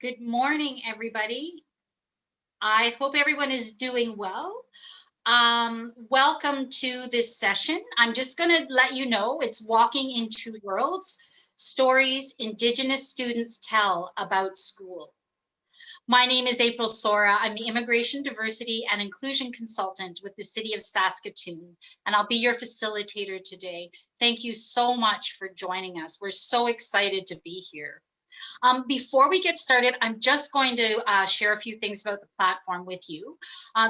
Good morning, everybody. I hope everyone is doing well. Welcome to this session. I'm just going to let you know it's Walking in Two Worlds, Stories Indigenous Students Tell About School. My name is April Sora. I'm the Immigration, Diversity, and Inclusion Consultant with the City of Saskatoon, and I'll be your facilitator today. Thank you so much for joining us. We're so excited to be here. Before we get started, I'm just going to share a few things about the platform with you.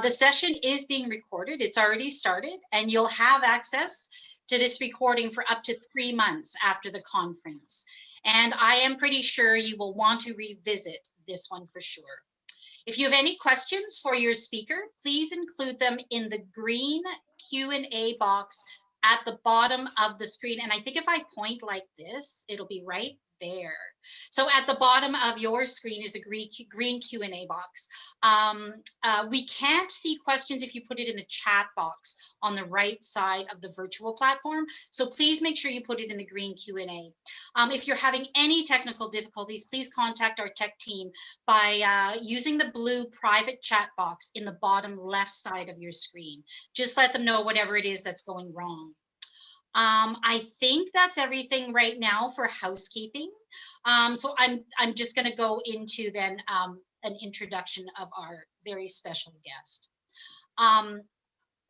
The session is being recorded. It's already started, and you'll have access to this recording for up to 3 months after the conference. And I am pretty sure you will want to revisit this one for sure. If you have any questions for your speaker, please include them in the green Q&A box at the bottom of the screen. And I think if I point like this, it'll be right there. So at the bottom of your screen is a green Q&A box. We can't see questions if you put it in the chat box on the right side of the virtual platform. So please make sure you put it in the green Q&A. If you're having any technical difficulties, please contact our tech team by using the blue private chat box in the bottom left side of your screen. Just let them know whatever it is that's going wrong. I think that's everything right now for housekeeping. So I'm just going to go into then an introduction of our very special guest.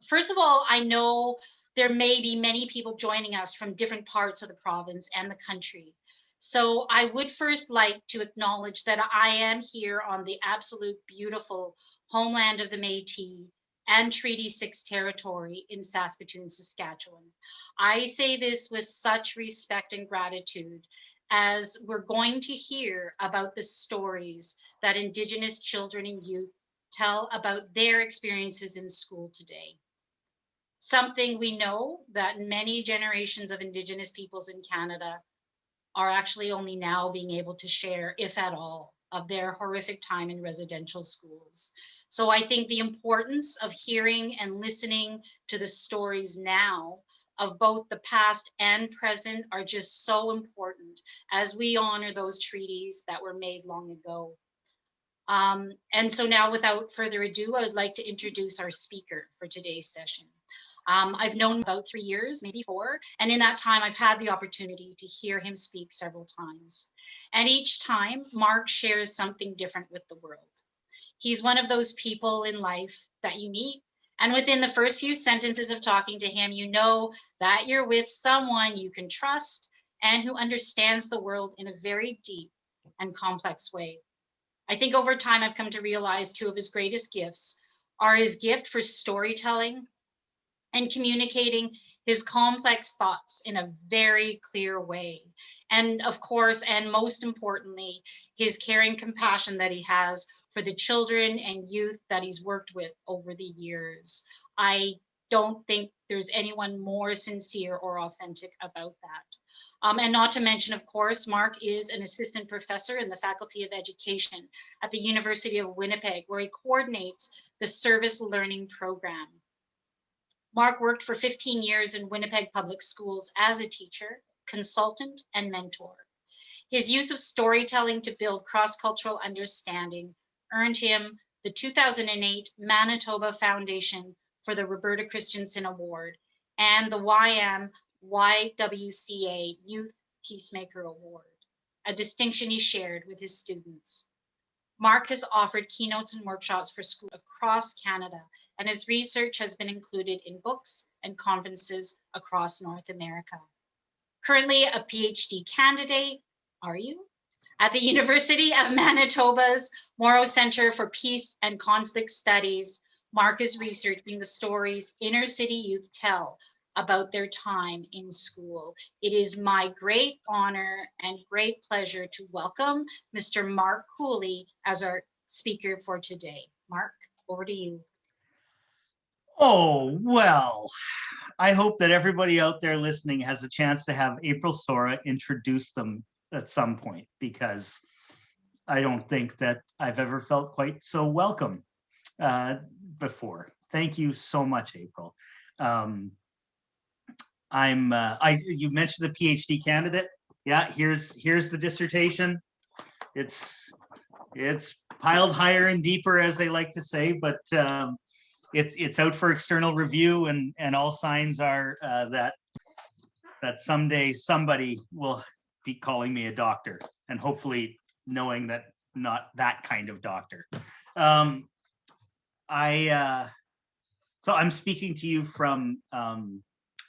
First of all, I know there may be many people joining us from different parts of the province and the country. So I would first like to acknowledge that I am here on the absolute beautiful homeland of the Métis and Treaty 6 territory in Saskatoon, Saskatchewan. I say this with such respect and gratitude as we're going to hear about the stories that Indigenous children and youth tell about their experiences in school today. Something we know that many generations of Indigenous peoples in Canada are actually only now being able to share, if at all, of their horrific time in residential schools. So I think the importance of hearing and listening to the stories now of both the past and present are just so important as we honor those treaties that were made long ago. And so now, without further ado, I would like to introduce our speaker for today's session. I've known him about 3 years, maybe 4, and in that time I've had the opportunity to hear him speak several times. And each time, Mark shares something different with the world. He's one of those people in life that you meet, and within the first few sentences of talking to him, you know that you're with someone you can trust and who understands the world in a very deep and complex way. I think over time I've come to realize 2 of his greatest gifts are his gift for storytelling and communicating his complex thoughts in a very clear way. And of course, and most importantly, his caring compassion that he has for the children and youth that he's worked with over the years. I don't think there's anyone more sincere or authentic about that. And not to mention, of course, Mark is an assistant professor in the Faculty of Education at the University of Winnipeg, where he coordinates the service learning program. Mark worked for 15 years in Winnipeg Public Schools as a teacher, consultant, and mentor. His use of storytelling to build cross-cultural understanding earned him the 2008 Manitoba Foundation for the Roberta Christensen Award and the YWCA Youth Peacemaker Award, a distinction he shared with his students. Mark has offered keynotes and workshops for schools across Canada, and his research has been included in books and conferences across North America. Currently a PhD candidate, are you? At the University of Manitoba's Morrow Centre for Peace and Conflict Studies, Mark is researching the stories inner city youth tell about their time in school. It is my great honor and great pleasure to welcome Mr. Mark Cooley as our speaker for today. Mark, over to you. Oh, well, I hope that everybody out there listening has a chance to have April Sora introduce them at some point, because I don't think that I've ever felt quite so welcome before. Thank you so much, April. You mentioned the PhD candidate. Yeah, here's the dissertation. It's It's piled higher and deeper, as they like to say, but it's out for external review, and all signs are that someday somebody will be calling me a doctor, and hopefully knowing that not that kind of doctor. So I'm speaking to you from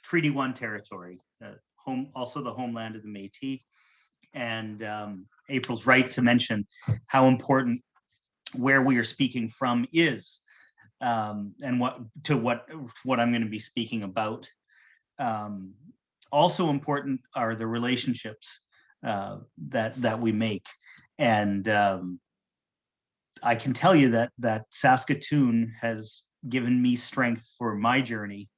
Treaty 1 territory, also the homeland of the Métis. And April's right to mention how important where we are speaking from is, and what I'm going to be speaking about. Also important are the relationships that we make, and I can tell you that Saskatoon has given me strength for my journey,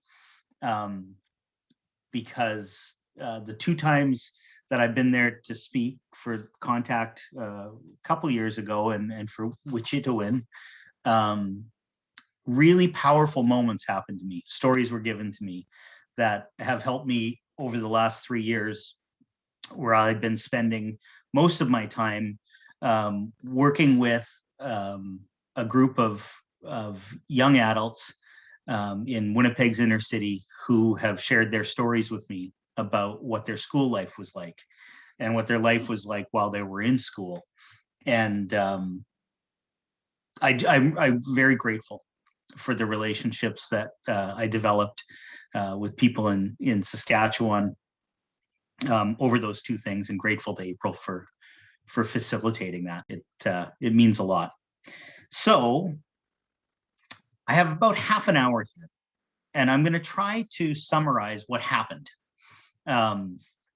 because the 2 times that I've been there to speak for Contact a couple years ago, and for Wichita, really powerful moments happened to me. Stories were given to me that have helped me over the last 3 years, where I've been spending most of my time working with a group of young adults in Winnipeg's inner city who have shared their stories with me about what their school life was like and what their life was like while they were in school. And I'm very grateful for the relationships that I developed with people in Saskatchewan over those 2 things, and grateful to April for facilitating that. It means a lot. So I have about half an hour here, and I'm going to try to summarize what happened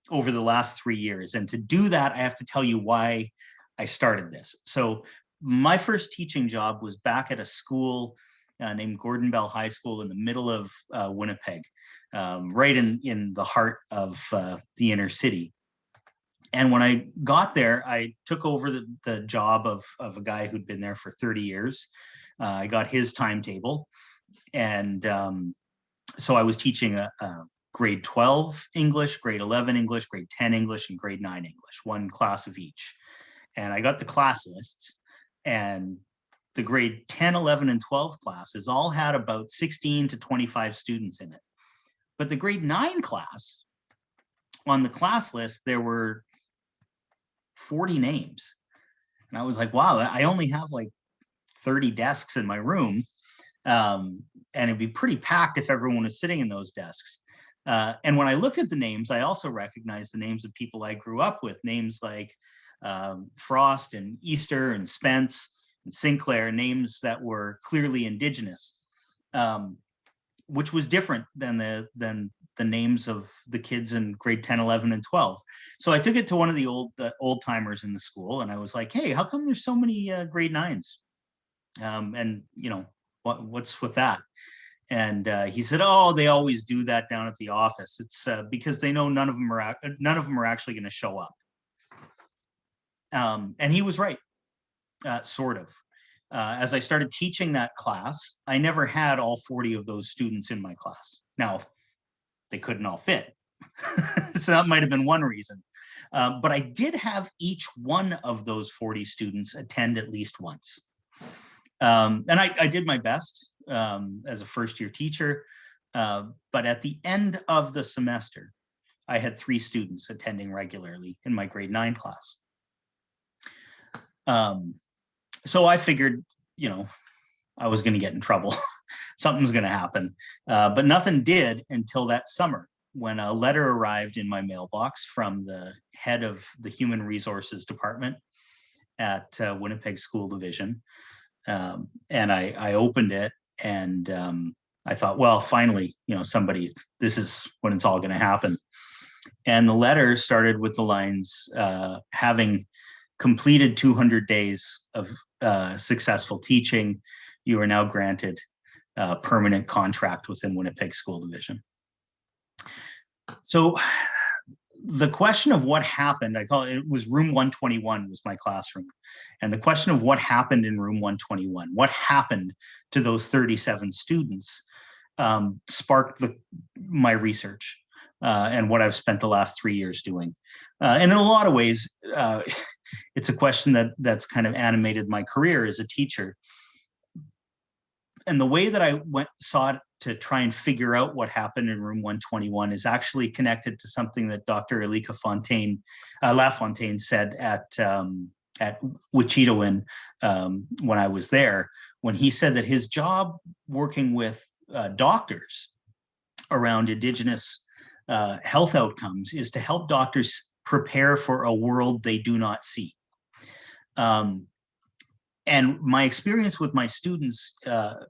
over the last 3 years. And to do that, I have to tell you why I started this. So my first teaching job was back at a school named Gordon Bell High School in the middle of Winnipeg, right in the heart of the inner city. And when I got there, I took over the job of a guy who'd been there for 30 years. I got his timetable. And so I was teaching a grade 12 English, grade 11 English, grade 10 English, and grade 9 English, 1 class of each. And I got the class lists, and the grade 10, 11, and 12 classes all had about 16 to 25 students in it. But the grade 9 class, on the class list, there were 40 names. And I was like, wow, I only have like 30 desks in my room. And it'd be pretty packed if everyone was sitting in those desks. And when I looked at the names, I also recognized the names of people I grew up with, names like Frost and Easter and Spence and Sinclair, names that were clearly Indigenous, which was different than the names of the kids in grade 10, 11, and 12. So I took it to one of the old timers in the school, and I was like, hey, how come there's so many grade 9s? And what's with that? And he said, oh, they always do that down at the office. It's because they know none of them are actually going to show up. And he was right, sort of. As I started teaching that class, I never had all 40 of those students in my class. Now, they couldn't all fit. So that might have been one reason. But I did have each one of those 40 students attend at least once. And I did my best as a first-year teacher. But at the end of the semester, I had 3 students attending regularly in my grade 9 class. So I figured, I was going to get in trouble. Something's going to happen. But nothing did until that summer, when a letter arrived in my mailbox from the head of the Human Resources Department at Winnipeg School Division. And I opened it, and I thought, well, finally, this is when it's all going to happen. And the letter started with the lines, having completed 200 days of successful teaching, you are now granted a permanent contract within Winnipeg School Division. So the question of what happened, it was room 121 was my classroom. And the question of what happened in room 121, what happened to those 37 students, sparked my research and what I've spent the last 3 years doing. And in a lot of ways, it's a question that's kind of animated my career as a teacher. And the way that I sought to try and figure out what happened in room 121 is actually connected to something that Dr. Elika LaFontaine said at Wichita when I was there, when he said that his job working with doctors around Indigenous health outcomes is to help doctors prepare for a world they do not see. And my experience with my students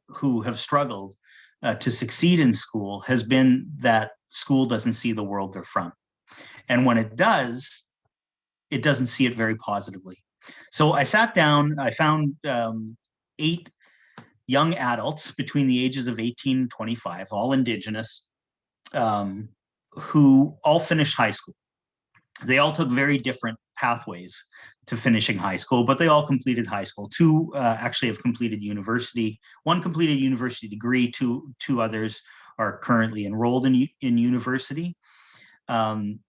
who have struggled to succeed in school has been that school doesn't see the world they're from. And when it does, it doesn't see it very positively. So I sat down, I found 8 young adults between the ages of 18 and 25, all Indigenous, who all finished high school. They all took very different pathways to finishing high school, but they all completed high school. 2 actually have completed university. 1 completed a university degree, two others are currently enrolled in university. One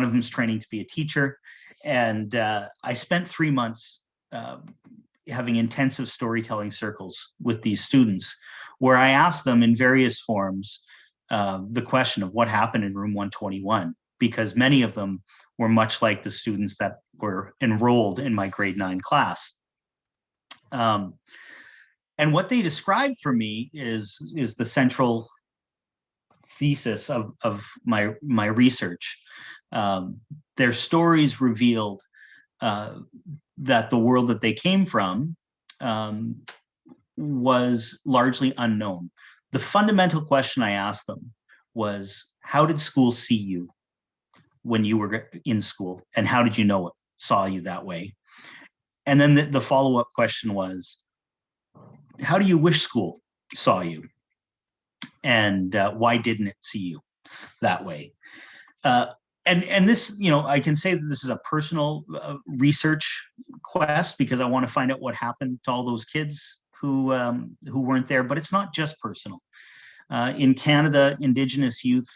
of them is training to be a teacher. And I spent 3 months having intensive storytelling circles with these students, where I asked them in various forms the question of what happened in room 121, because many of them were much like the students that were enrolled in my grade 9 class. And what they described for me is the central thesis of my research. Their stories revealed that the world that they came from was largely unknown. The fundamental question I asked them was, how did school see you when you were in school? And how did you know it saw you that way? And then the follow-up question was, how do you wish school saw you? And why didn't it see you that way? And this, I can say that this is a personal research quest, because I want to find out what happened to all those kids who weren't there, but it's not just personal. In Canada, Indigenous youth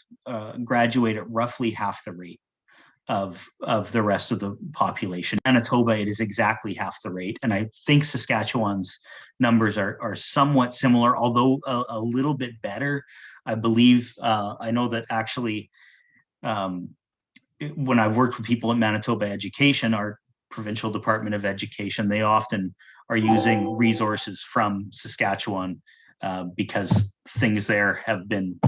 graduate at roughly half the rate of the rest of the population. Manitoba, it is exactly half the rate. And I think Saskatchewan's numbers are somewhat similar, although a little bit better. I believe, I know that actually, when I've worked with people at Manitoba Education, our provincial Department of Education, they often are using resources from Saskatchewan because things there have been,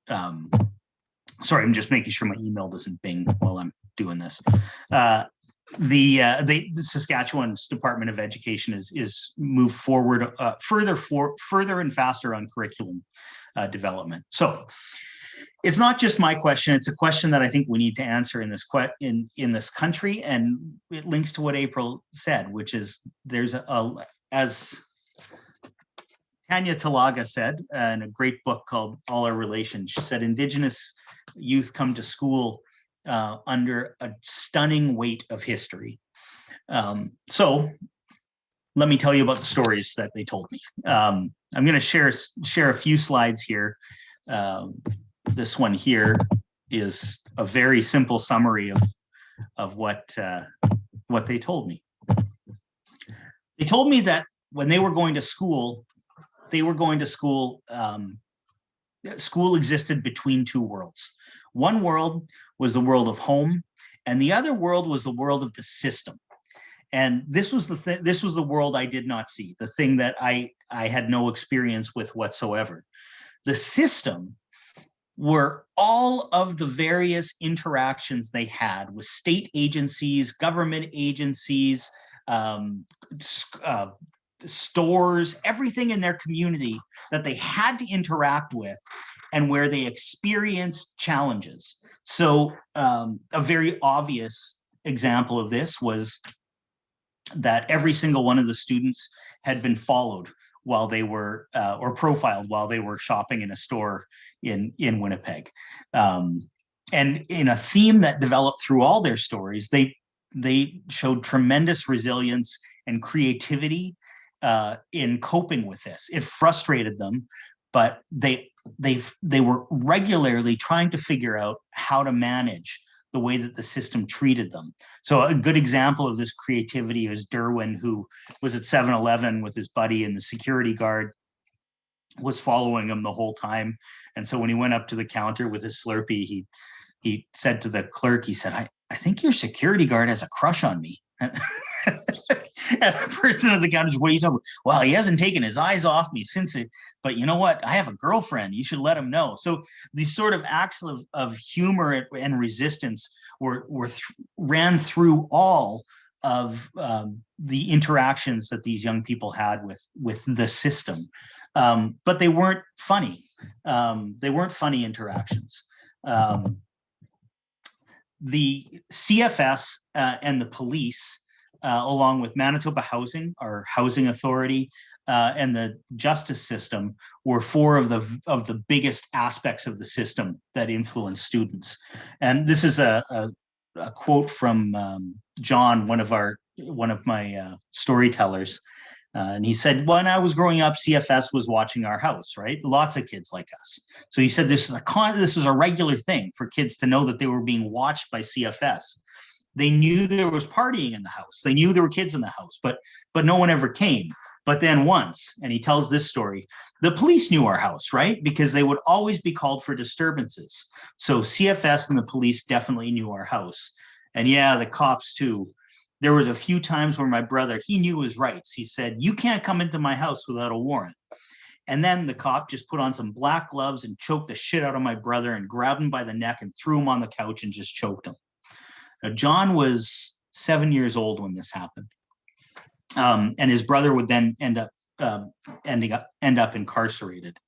sorry, I'm just making sure my email doesn't bing while I'm doing this. The Saskatchewan's Department of Education is moved forward further and faster on curriculum development. So it's not just my question, it's a question that I think we need to answer in this country, and it links to what April said, which is there's as Tanya Talaga said in a great book called All Our Relations, she said Indigenous youth come to school under a stunning weight of history. So let me tell you about the stories that they told me. I'm going to share a few slides here. This one here is a very simple summary of what they told me. They told me that when they were going to school, school existed between 2 worlds. One world was the world of home, and the other world was the world of the system. And this was the world I did not see, the thing that I had no experience with whatsoever. The system were all of the various interactions they had with state agencies, government agencies, stores, everything in their community that they had to interact with and where they experienced challenges. So a very obvious example of this was that every single one of the students had been followed while they were, or profiled while they were shopping in a store in Winnipeg. And in a theme that developed through all their stories, they showed tremendous resilience and creativity in coping with this. It frustrated them, but they were regularly trying to figure out how to manage the way that the system treated them. So a good example of this creativity is Derwin, who was at 7-Eleven with his buddy, and the security guard was following him the whole time. And so when he went up to the counter with his Slurpee, he said to the clerk, he said, I think your security guard has a crush on me. And the person at the counter said, what are you talking about? Well, he hasn't taken his eyes off me since it, but you know what? I have a girlfriend. You should let him know. So these sort of acts of humor and resistance ran through all of the interactions that these young people had with the system. But they weren't funny. They weren't funny interactions. The CFS and the police, along with Manitoba Housing, our housing authority, and the justice system, were four of the biggest aspects of the system that influenced students. And this is a quote from John, one of my storytellers. And he said, when I was growing up, CFS was watching our house, right? Lots of kids like us. So he said this is a regular thing for kids to know that they were being watched by CFS. They knew there was partying in the house. They knew there were kids in the house, but no one ever came. But then once, and he tells this story, the police knew our house, right? Because they would always be called for disturbances. So CFS and the police definitely knew our house. And yeah, the cops too. There was a few times where my brother, he knew his rights. He said, you can't come into my house without a warrant. And then the cop just put on some black gloves and choked the shit out of my brother and grabbed him by the neck and threw him on the couch and just choked him. Now, John was 7 years old when this happened. And his brother would then end up incarcerated.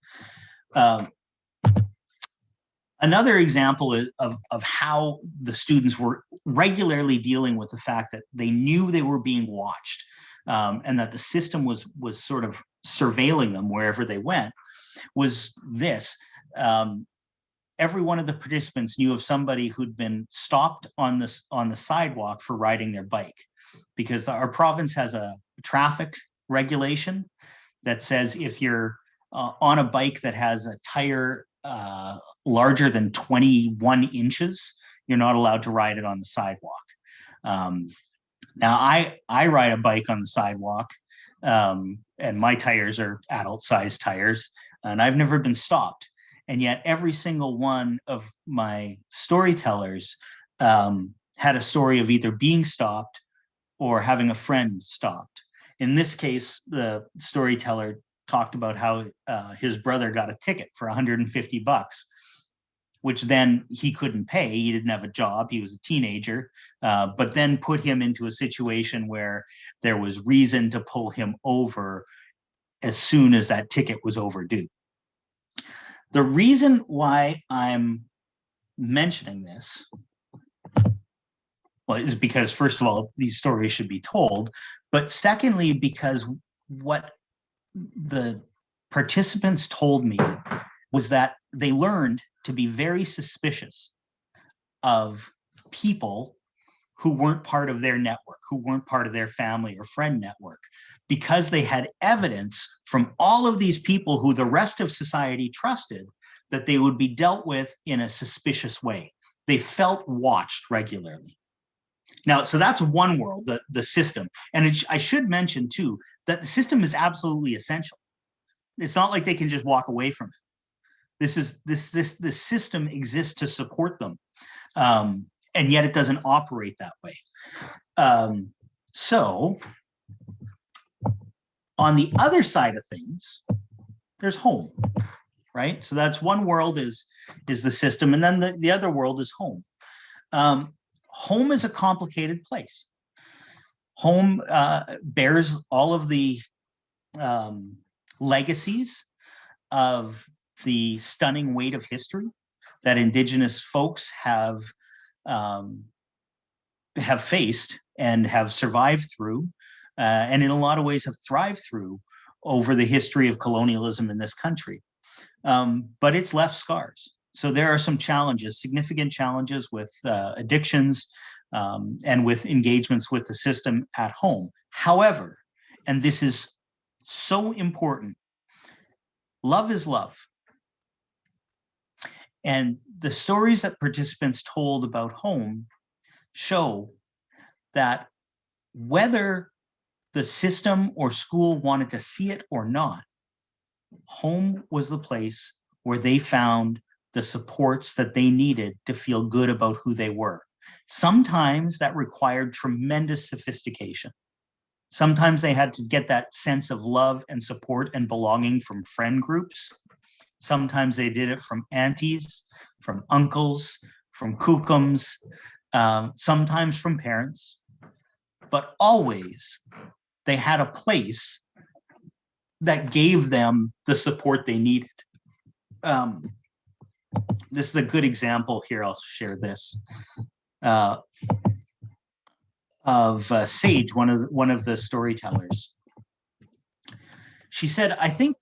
Another example of how the students were regularly dealing with the fact that they knew they were being watched, and that the system was sort of surveilling them wherever they went, was this. Every one of the participants knew of somebody who'd been stopped on the sidewalk for riding their bike, because our province has a traffic regulation that says if you're on a bike that has a tire larger than 21 inches, you're not allowed to ride it on the sidewalk. Now I ride a bike on the sidewalk, and my tires are adult-sized tires, and I've never been stopped. And yet every single one of my storytellers had a story of either being stopped or having a friend stopped. In this case, the storyteller talked about how his brother got a ticket for $150, which then he couldn't pay. He didn't have a job. He was a teenager, but then put him into a situation where there was reason to pull him over as soon as that ticket was overdue. The reason why I'm mentioning this, well, is because, first of all, these stories should be told, but secondly, because what the participants told me was that they learned to be very suspicious of people who weren't part of their network, who weren't part of their family or friend network, because they had evidence from all of these people who the rest of society trusted that they would be dealt with in a suspicious way. They felt watched regularly. Now, so that's one world, the system. And I should mention too, that the system is absolutely essential. It's not like they can just walk away from it. This system exists to support them. And yet it doesn't operate that way. So on the other side of things, there's home, right? So that's one world is the system, and then the other world is home. Home is a complicated place. Home bears all of the legacies of the stunning weight of history that Indigenous folks have faced and have survived through, and in a lot of ways have thrived through over the history of colonialism in this country. But it's left scars. So there are some challenges, significant challenges with addictions and with engagements with the system at home. However, and this is so important, love is love. And the stories that participants told about home show that whether the system or school wanted to see it or not, home was the place where they found the supports that they needed to feel good about who they were. Sometimes that required tremendous sophistication. Sometimes they had to get that sense of love and support and belonging from friend groups. Sometimes they did it from aunties, from uncles, from kookums, sometimes from parents. But always they had a place that gave them the support they needed. This is a good example here. I'll share this. Of Sage, one of the storytellers. She said, I think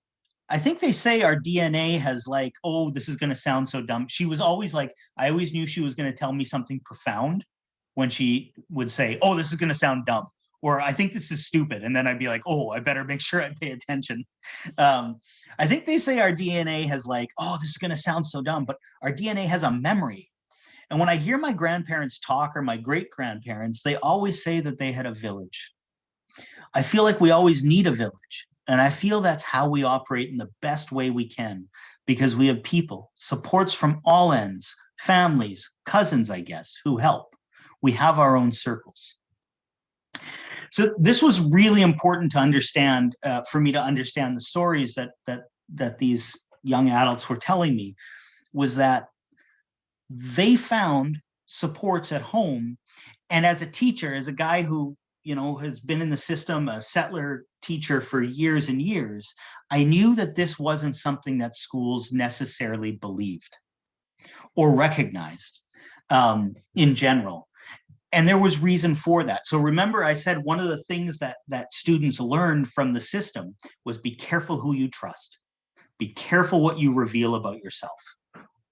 they say our DNA has like, oh, this is going to sound so dumb. She was always like, I always knew she was going to tell me something profound when she would say, oh, this is going to sound dumb, or I think this is stupid. And then I'd be like, oh, I better make sure I pay attention. I think they say our DNA has like, oh, this is going to sound so dumb, but our DNA has a memory. And when I hear my grandparents talk, or my great-grandparents, they always say that they had a village. I feel like we always need a village. And I feel that's how we operate in the best way we can, because we have people, supports from all ends, families, cousins, I guess, who help. We have our own circles. So this was really important to understand, for me to understand the stories that these young adults were telling me, was that they found supports at home. And as a teacher, as a guy who, you know, has been in the system, a settler teacher for years and years, I knew that this wasn't something that schools necessarily believed or recognized in general. And there was reason for that. So remember, I said one of the things that students learned from the system was be careful who you trust. Be careful what you reveal about yourself.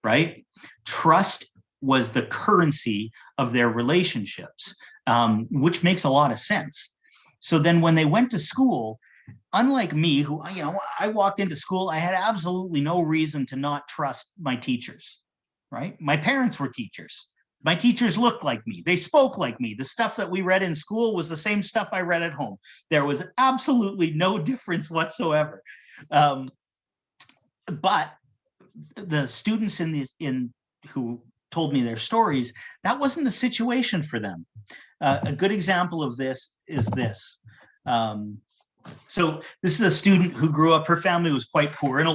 Right? Trust was the currency of their relationships, which makes a lot of sense. So then when they went to school, unlike me, who, you know, I walked into school, I had absolutely no reason to not trust my teachers, right? My parents were teachers. My teachers looked like me. They spoke like me. The stuff that we read in school was the same stuff I read at home. There was absolutely no difference whatsoever. But the students who told me their stories, that wasn't the situation for them. A good example of this is this. So this is a student who grew up, her family was quite poor, and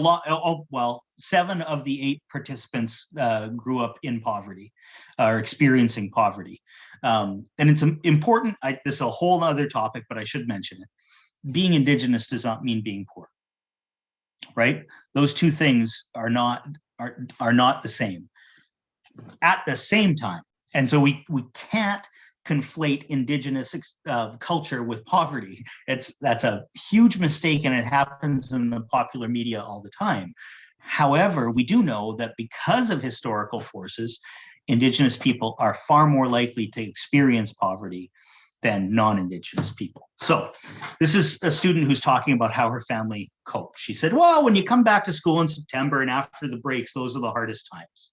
7 of the 8 participants grew up in poverty, or experiencing poverty. And it's important, this is a whole other topic, but I should mention it. Being Indigenous does not mean being poor. Right? Those two things are not the same at the same time. And so we can't conflate Indigenous culture with poverty. That's a huge mistake, and it happens in the popular media all the time. However, we do know that because of historical forces, Indigenous people are far more likely to experience poverty than non-Indigenous people. So this is a student who's talking about how her family coped. She said, well, when you come back to school in September and after the breaks, those are the hardest times.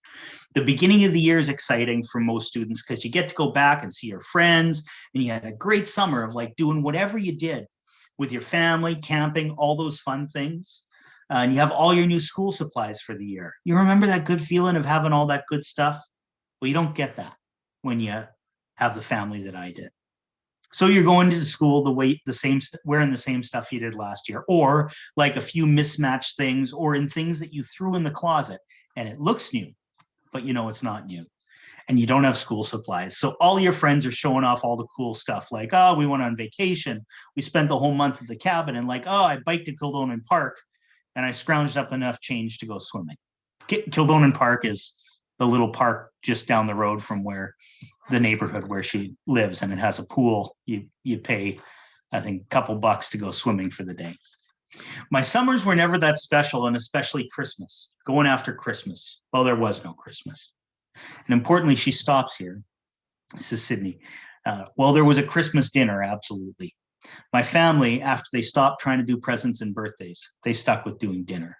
The beginning of the year is exciting for most students because you get to go back and see your friends, and you had a great summer of like doing whatever you did with your family, camping, all those fun things. And you have all your new school supplies for the year. You remember that good feeling of having all that good stuff? Well, you don't get that when you have the family that I did. So you're going to school wearing the same stuff you did last year, or like a few mismatched things, or in things that you threw in the closet and it looks new, but you know it's not new, and you don't have school supplies. So all your friends are showing off all the cool stuff, like, oh, we went on vacation, we spent the whole month at the cabin, and like, oh, I biked to Kildonan Park and I scrounged up enough change to go swimming. Kildonan Park is the little park just down the road from the neighborhood where she lives, and it has a pool. You pay, I think, a couple bucks to go swimming for the day. My summers were never that special, and especially Christmas, going after Christmas. Well, there was no Christmas. And importantly, she stops here. This is Sydney. Well, there was a Christmas dinner, absolutely. My family, after they stopped trying to do presents and birthdays, they stuck with doing dinner.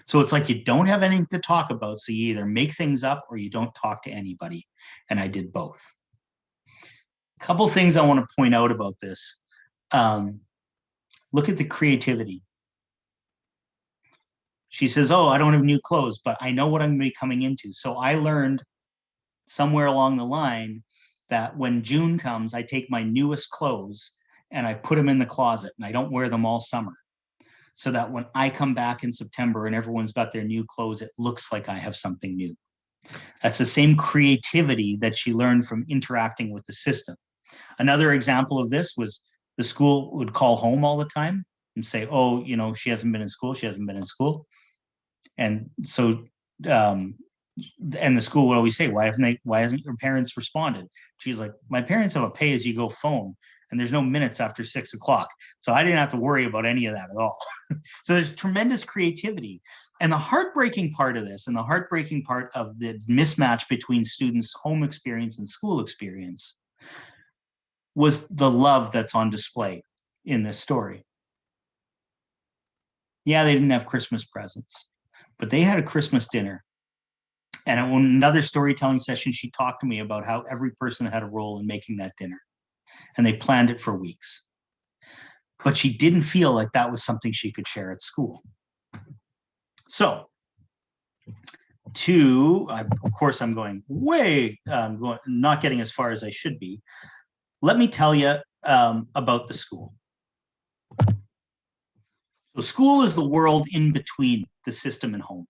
So it's like you don't have anything to talk about. So you either make things up or you don't talk to anybody. And I did both. A couple things I want to point out about this. Look at the creativity. She says, oh, I don't have new clothes, but I know what I'm going to be coming into. So I learned somewhere along the line that when June comes, I take my newest clothes and I put them in the closet and I don't wear them all summer. So that when I come back in September and everyone's got their new clothes, it looks like I have something new. That's the same creativity that she learned from interacting with the system. Another example of this was the school would call home all the time and say, oh, you know, she hasn't been in school. She hasn't been in school. And so, and the school would always say, why hasn't your parents responded? She's like, my parents have a pay-as-you-go phone and there's no minutes after 6 o'clock. So I didn't have to worry about any of that at all. So there's tremendous creativity. And the heartbreaking part of this, and the heartbreaking part of the mismatch between students' home experience and school experience, was the love that's on display in this story. Yeah, they didn't have Christmas presents, but they had a Christmas dinner. And in another storytelling session, she talked to me about how every person had a role in making that dinner. And they planned it for weeks. But she didn't feel like that was something she could share at school. So, of course, I'm going way, not getting as far as I should be. Let me tell you about the school. So school is the world in between the system and home.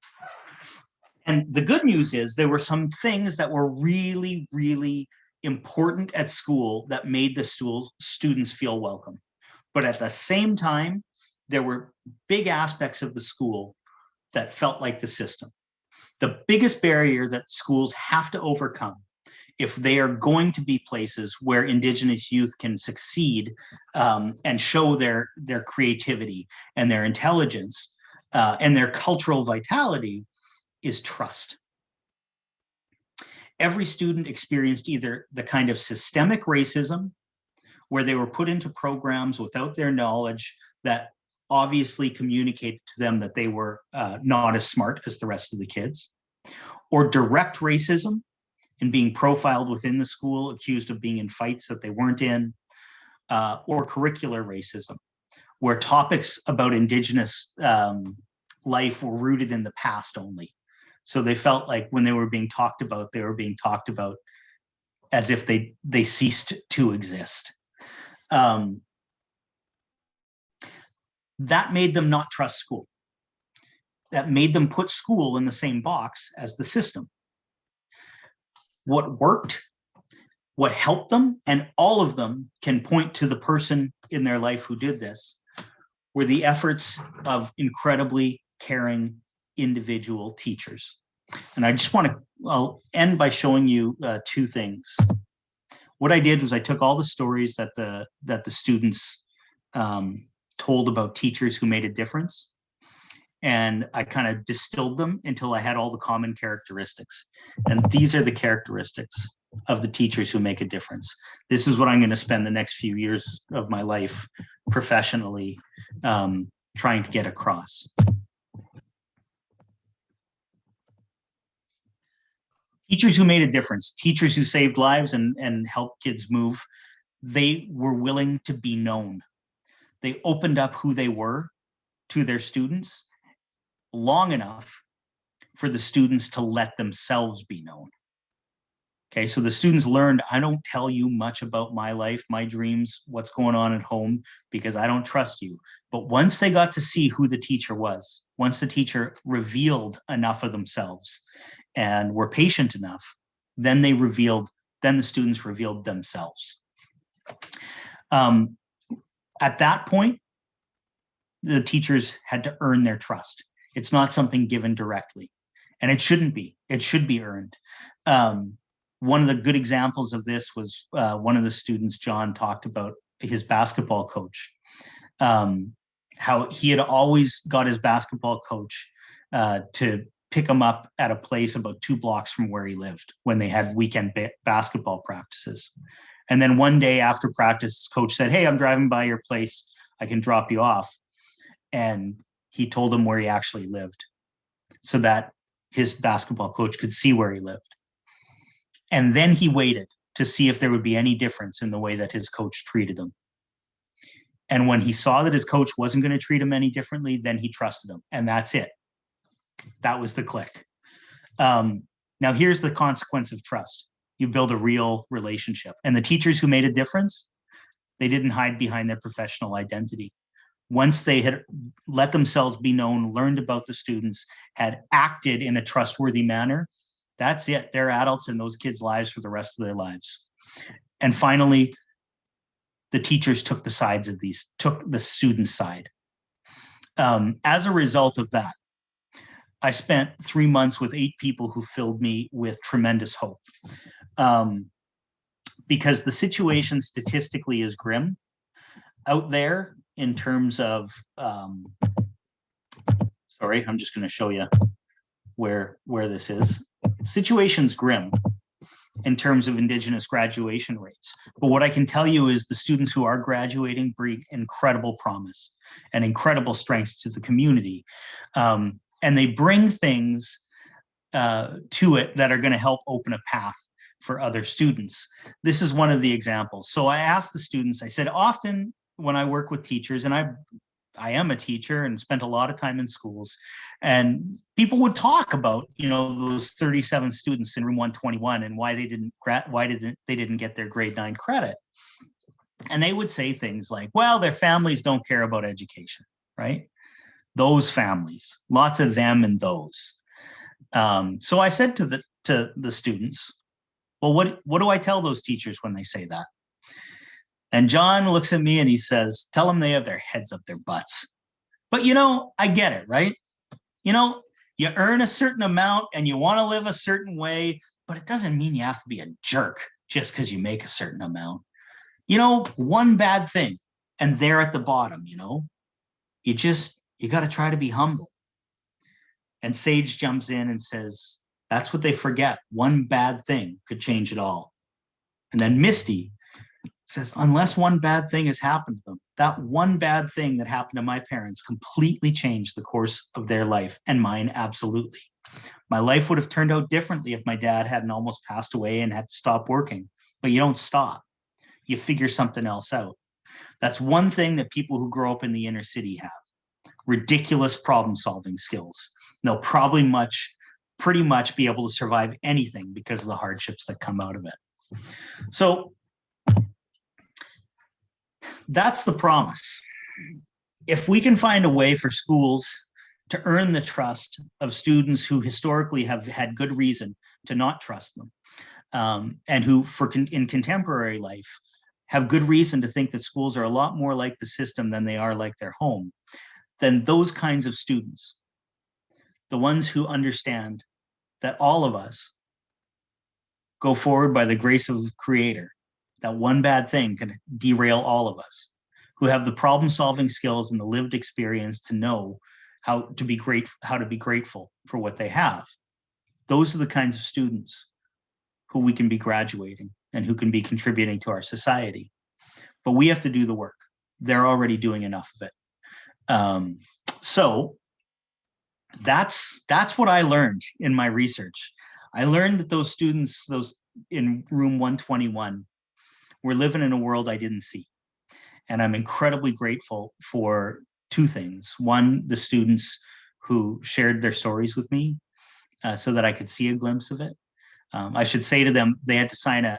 And the good news is there were some things that were really, really important at school that made the students feel welcome. But at the same time, there were big aspects of the school that felt like the system. The biggest barrier that schools have to overcome if they are going to be places where Indigenous youth can succeed and show their creativity and their intelligence and their cultural vitality is trust. Every student experienced either the kind of systemic racism where they were put into programs without their knowledge that obviously communicated to them that they were not as smart as the rest of the kids, or direct racism in being profiled within the school, accused of being in fights that they weren't in, or curricular racism, where topics about Indigenous life were rooted in the past only. So they felt like when they were being talked about, they were being talked about as if they ceased to exist. That made them not trust school. That made them put school in the same box as the system. What worked, what helped them, and all of them can point to the person in their life who did this, were the efforts of incredibly caring individual teachers. And I just I'll end by showing you two things. What I did was I took all the stories that the students told about teachers who made a difference, and I kind of distilled them until I had all the common characteristics. And these are the characteristics of the teachers who make a difference. This is what I'm going to spend the next few years of my life professionally trying to get across. Teachers who made a difference, teachers who saved lives and helped kids move, they were willing to be known. They opened up who they were to their students long enough for the students to let themselves be known. Okay, so the students learned, I don't tell you much about my life, my dreams, what's going on at home, because I don't trust you. But once they got to see who the teacher was, once the teacher revealed enough of themselves and were patient enough, then the students revealed themselves. At that point, the teachers had to earn their trust. It's not something given directly, and it shouldn't be. It should be earned. One of the good examples of this was one of the students, John, talked about his basketball coach, how he had always got his basketball coach to pick him up at a place about 2 blocks from where he lived when they had weekend basketball practices. And then one day after practice, coach said, hey, I'm driving by your place. I can drop you off. And he told him where he actually lived. so that his basketball coach could see where he lived. And then he waited to see if there would be any difference in the way that his coach treated him. And when he saw that his coach wasn't going to treat him any differently, then he trusted him. And that's it. That was the click. Now, here's the consequence of trust. You build a real relationship. And the teachers who made a difference, they didn't hide behind their professional identity. Once they had let themselves be known, learned about the students, had acted in a trustworthy manner, that's it. They're adults in those kids' lives for the rest of their lives. And finally, the teachers took the student side. As a result of that, I spent 3 months with 8 people who filled me with tremendous hope. Because the situation statistically is grim out there in terms of, sorry, I'm just going to show you where this is. Situation's grim in terms of Indigenous graduation rates. But what I can tell you is the students who are graduating bring incredible promise and incredible strengths to the community. And they bring things to it that are going to help open a path for other students. This is one of the examples. So I asked the students, I said, often when I work with teachers, and I am a teacher and spent a lot of time in schools, and people would talk about, those 37 students in room 121 and why they didn't get their grade 9 credit. And they would say things like, well, their families don't care about education, right? Those families, lots of them and those. So I said to the students, well, what do I tell those teachers when they say that? And John looks at me and he says, tell them they have their heads up their butts. But, I get it, right? You earn a certain amount and you want to live a certain way, but it doesn't mean you have to be a jerk just because you make a certain amount. One bad thing and they're at the bottom, you got to try to be humble. And Sage jumps in and says, that's what they forget. One bad thing could change it all. And then Misty says, unless one bad thing has happened to them, that one bad thing that happened to my parents completely changed the course of their life, and mine absolutely. My life would have turned out differently if my dad hadn't almost passed away and had to stop working. But you don't stop. You figure something else out. That's one thing that people who grow up in the inner city have. Ridiculous problem-solving skills. They'll pretty much be able to survive anything because of the hardships that come out of it. So that's the promise. If we can find a way for schools to earn the trust of students who historically have had good reason to not trust them, and who in contemporary life have good reason to think that schools are a lot more like the system than they are like their home, then those kinds of students, the ones who understand that all of us go forward by the grace of the Creator, that one bad thing can derail all of us, who have the problem-solving skills and the lived experience to know how to be grateful for what they have. Those are the kinds of students who we can be graduating and who can be contributing to our society. But we have to do the work. They're already doing enough of it. So that's what I learned in my research. I learned that those students, those in room 121, were living in a world I didn't see. And I'm incredibly grateful for 2 things. One, the students who shared their stories with me so that I could see a glimpse of it. I should say to them, they had to sign a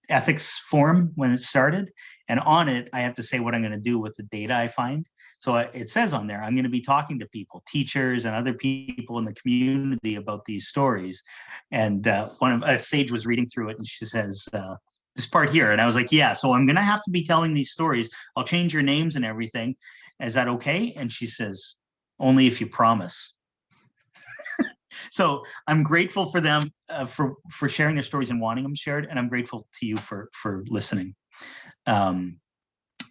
ethics form when it started. And on it, I have to say what I'm going to do with the data I find. So it says on there, I'm going to be talking to people, teachers and other people in the community about these stories. And Sage was reading through it and she says, this part here. And I was like, yeah, so I'm going to have to be telling these stories. I'll change your names and everything. Is that okay? And she says, only if you promise. So I'm grateful for them for sharing their stories and wanting them shared. And I'm grateful to you for listening,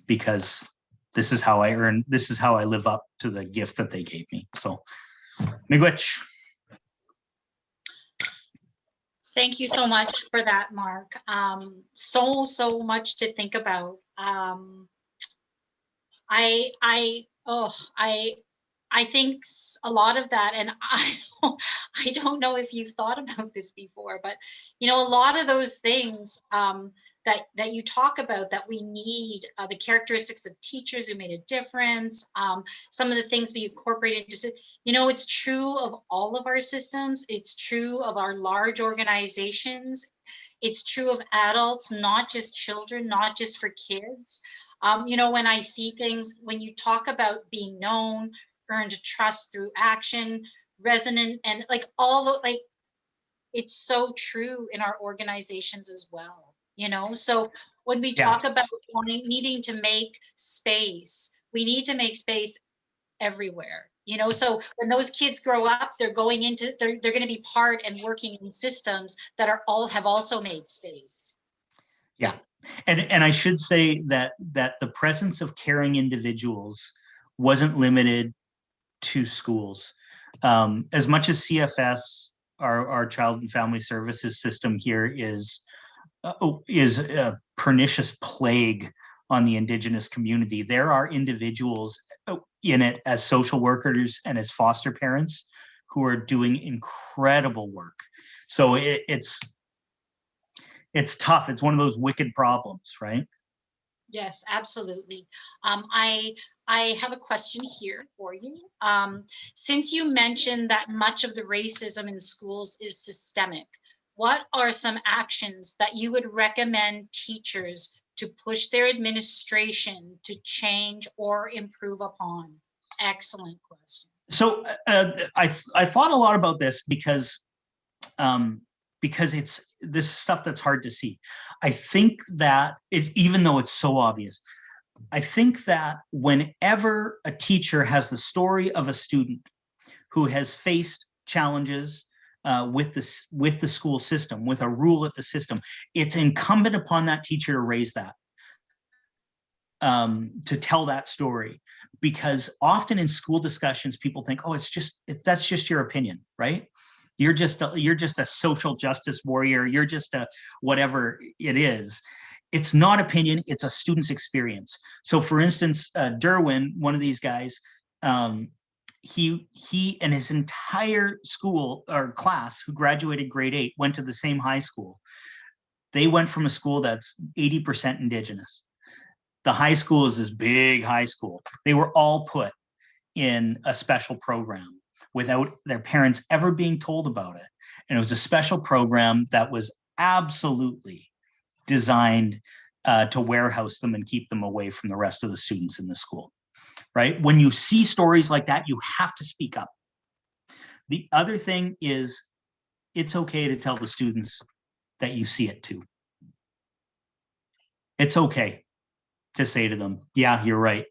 because this is how I live up to the gift that they gave me. So, miigwech. Thank you so much for that, Mark. So much to think about. I I think a lot of that, and I don't know if you've thought about this before, but a lot of those things that you talk about that we need, the characteristics of teachers who made a difference, some of the things we incorporate into, it's true of all of our systems. It's true of our large organizations. It's true of adults, not just children, not just for kids. When I see things, when you talk about being known, earned trust through action, resonant, and like all the, like, it's so true in our organizations as well, So when we talk about needing to make space, we need to make space everywhere, So when those kids grow up, they're going to be part and working in systems that have also made space. Yeah. And I should say that the presence of caring individuals wasn't limited to schools. As much as CFS, our Child and Family Services system here, is a pernicious plague on the Indigenous community, there are individuals in it as social workers and as foster parents who are doing incredible work. So it's tough. It's one of those wicked problems, right? Yes, absolutely. I have a question here for you. Since you mentioned that much of the racism in schools is systemic, what are some actions that you would recommend teachers to push their administration to change or improve upon? Excellent question. So I thought a lot about this because it's this stuff that's hard to see. I think that even though it's so obvious, I think that whenever a teacher has the story of a student who has faced challenges with the school system, with a rule at the system, it's incumbent upon that teacher to raise that, to tell that story. Because often in school discussions, people think, oh, that's just your opinion, right? You're just a social justice warrior. You're just a whatever it is. It's not opinion. It's a student's experience. So, for instance, Derwin, one of these guys, he and his entire school or class, who graduated grade 8, went to the same high school. They went from a school that's 80% Indigenous. The high school is this big high school. They were all put in a special program without their parents ever being told about it. And it was a special program that was absolutely designed to warehouse them and keep them away from the rest of the students in the school, right? When you see stories like that, you have to speak up. The other thing is, it's okay to tell the students that you see it too. It's okay to say to them, yeah, you're right.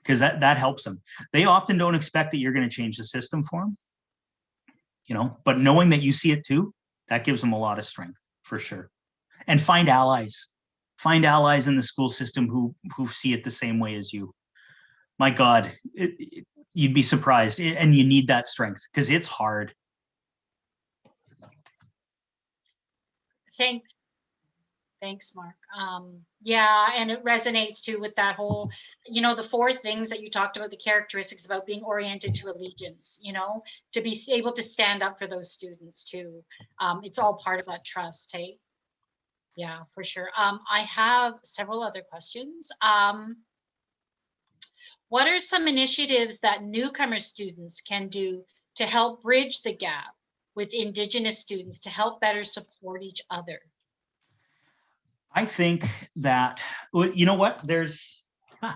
Because that helps them. They often don't expect that you're going to change the system for them, but knowing that you see it too, that gives them a lot of strength, for sure. And find allies in the school system who see it the same way as you. My God, you'd be surprised. And you need that strength because it's hard. Thanks, Mark. Yeah, and it resonates too with that whole, the 4 things that you talked about, the characteristics about being oriented to allegiance, to be able to stand up for those students too. It's all part of that trust, hey? Yeah, for sure. I have several other questions. What are some initiatives that newcomer students can do to help bridge the gap with Indigenous students to help better support each other? I think that, you know what, I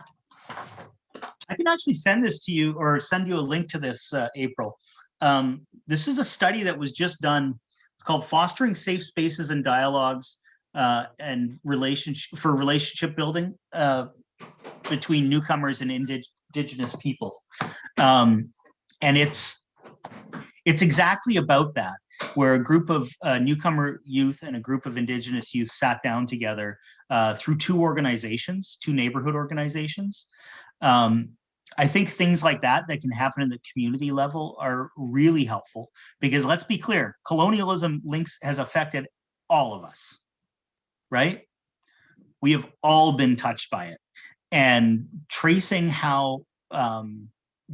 can actually send this to you or send you a link to this, April. This is a study that was just done. It's called Fostering Safe Spaces and Dialogues and relationship building between newcomers and Indigenous people. And it's exactly about that, where a group of newcomer youth and a group of Indigenous youth sat down together through 2 neighborhood organizations. I think things like that can happen in the community level are really helpful, because let's be clear, colonialism has affected all of us, right? We have all been touched by it. And tracing how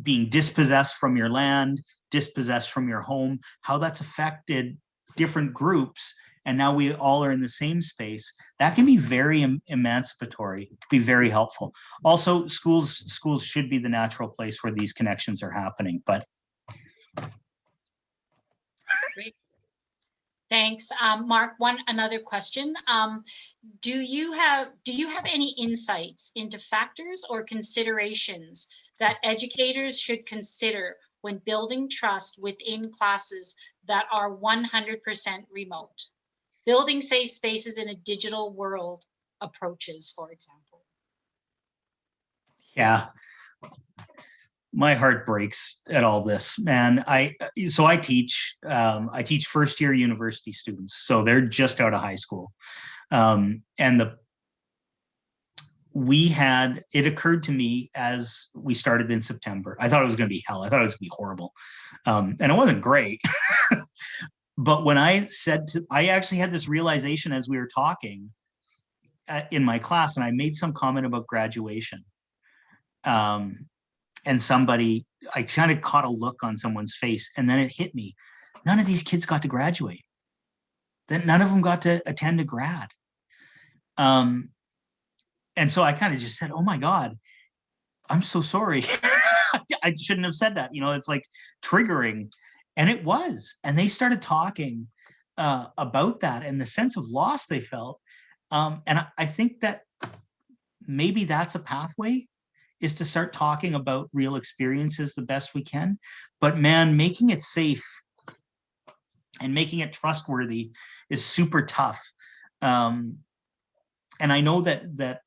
being dispossessed from your land, dispossessed from your home, how that's affected different groups, and now we all are in the same space. That can be very emancipatory, it can be very helpful. Also, schools should be the natural place where these connections are happening. But Great. Thanks. Mark, another question. Do you have any insights into factors or considerations that educators should consider when building trust within classes that are 100% remote? Building safe spaces in a digital world approaches, for example. yeah, my heart breaks at all this, man. I teach first year university students, so they're just out of high school. And it occurred to me as we started in September. I thought it was going to be hell. I thought it was going to be horrible. And it wasn't great. But when I actually had this realization as we were talking in my class, and I made some comment about graduation. And I kind of caught a look on someone's face, and then it hit me. None of these kids got to graduate. None of them got to attend a grad. And so I kind of just said, oh my God, I'm so sorry. I shouldn't have said that. It's like triggering. And it was. And they started talking about that and the sense of loss they felt. And I think that maybe that's a pathway, is to start talking about real experiences the best we can. But man, making it safe and making it trustworthy is super tough. And I know that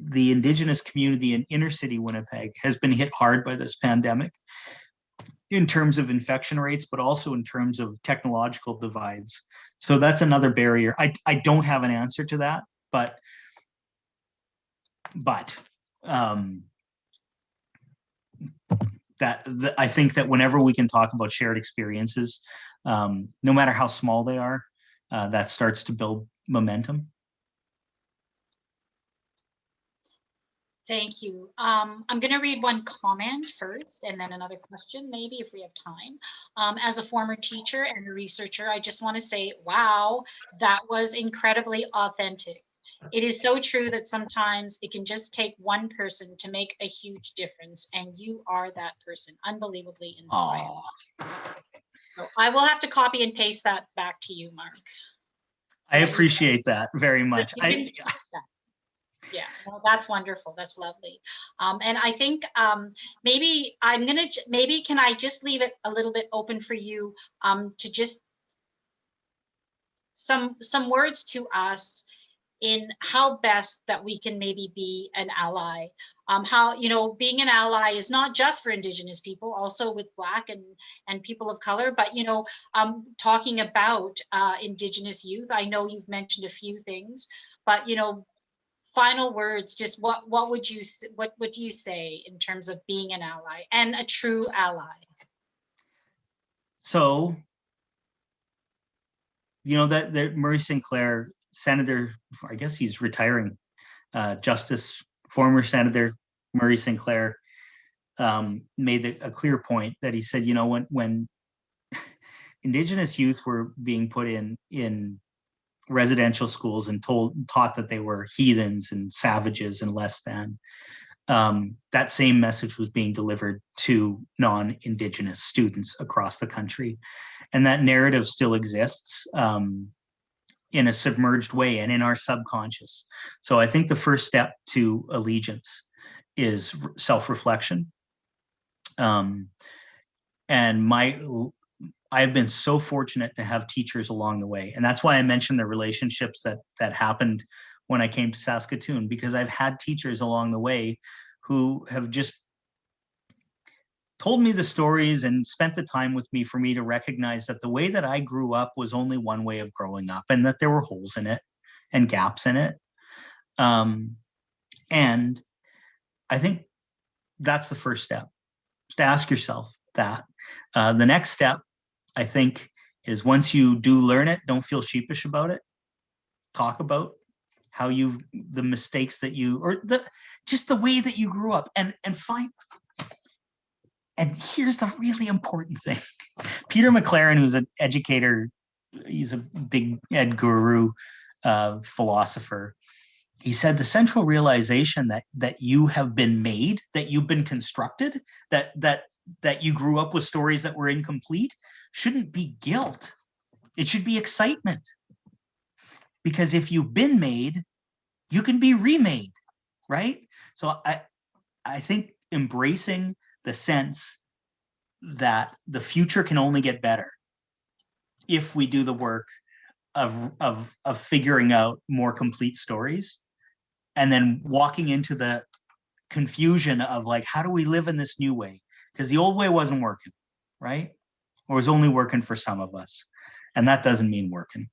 the Indigenous community in inner city Winnipeg has been hit hard by this pandemic in terms of infection rates, but also in terms of technological divides. So that's another barrier. I don't have an answer to that, but I think that whenever we can talk about shared experiences, no matter how small they are, that starts to build momentum. Thank you. I'm going to read one comment first and then another question, maybe, if we have time. As a former teacher and a researcher, I just want to say, wow, that was incredibly authentic. It is so true that sometimes it can just take one person to make a huge difference, and you are that person. Unbelievably inspiring. So I will have to copy and paste that back to you, Mark. I appreciate that very much. Yeah, well, that's wonderful. That's lovely. And I think maybe can I just leave it a little bit open for you to just some words to us in how best that we can maybe be an ally. How, being an ally is not just for Indigenous people, also with Black and people of color, but, talking about Indigenous youth. I know you've mentioned a few things, but, final words, just what do you say in terms of being an ally and a true ally? So, that Murray Sinclair, Senator, I guess he's retiring, former Senator Murray Sinclair, made a clear point that he said, when Indigenous youth were being put in residential schools and taught that they were heathens and savages and less than, that same message was being delivered to non-Indigenous students across the country. And that narrative still exists in a submerged way and in our subconscious. So I think the first step to allegiance is self-reflection. And I've been so fortunate to have teachers along the way. And that's why I mentioned the relationships that happened when I came to Saskatoon, because I've had teachers along the way who have just told me the stories and spent the time with me for me to recognize that the way that I grew up was only one way of growing up, and that there were holes in it and gaps in it. And I think that's the first step, is to ask yourself that. The next step, I think, is once you do learn it, don't feel sheepish about it. Talk about how the mistakes that you, or just the way that you grew up, and find And here's the really important thing. Peter McLaren, who's an educator, he's a big ed guru, philosopher. He said the central realization that you have been made, that you've been constructed, that you grew up with stories that were incomplete, shouldn't be guilt. It should be excitement. Because if you've been made, you can be remade, right? So I think embracing the sense that the future can only get better if we do the work of figuring out more complete stories, and then walking into the confusion of like, how do we live in this new way? Because the old way wasn't working, right? Or was only working for some of us, and that doesn't mean working.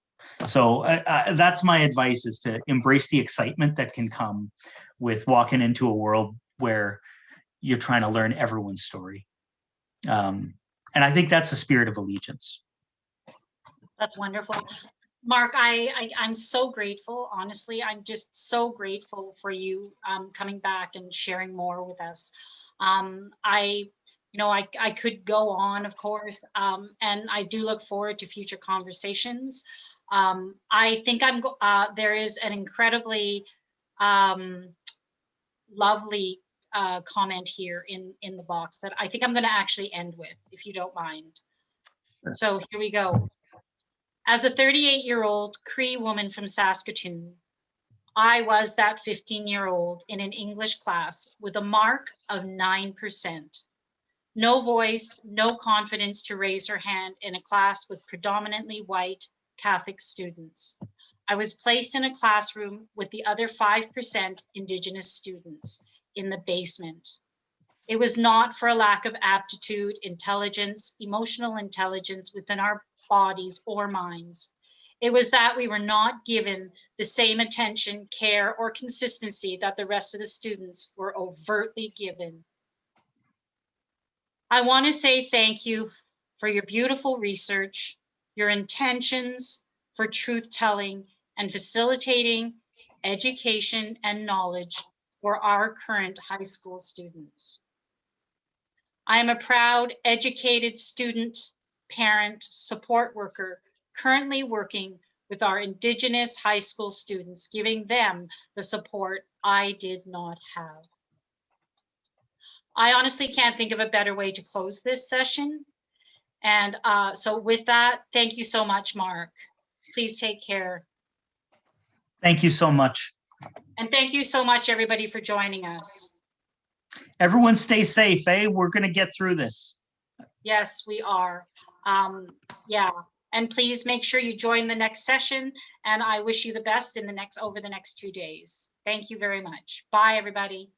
So that's my advice, is to embrace the excitement that can come with walking into a world where you're trying to learn everyone's story. And I think that's the spirit of Allegiance. That's wonderful. Mark, I'm so grateful. Honestly, I'm just so grateful for you coming back and sharing more with us. I could go on, of course, and I do look forward to future conversations. I think there is an incredibly lovely comment here in the box that I think I'm going to actually end with, if you don't mind. Sure. So here we go. As a 38-year-old Cree woman from Saskatoon, I was that 15-year-old in an English class with a mark of 9%. No voice, no confidence to raise her hand in a class with predominantly white Catholic students. I was placed in a classroom with the other 5% Indigenous students in the basement. It was not for a lack of aptitude, intelligence, emotional intelligence within our bodies or minds. It was that we were not given the same attention, care, or consistency that the rest of the students were overtly given. I want to say thank you for your beautiful research, your intentions for truth-telling and facilitating education and knowledge for our current high school students. I am a proud, educated student, parent, support worker, currently working with our Indigenous high school students, giving them the support I did not have. I honestly can't think of a better way to close this session. And so with that, thank you so much, Mark. Please take care. Thank you so much. And thank you so much, everybody, for joining us. Everyone stay safe, eh? We're going to get through this. Yes, we are. Yeah. And please make sure you join the next session. And I wish you the best over the next 2 days. Thank you very much. Bye, everybody.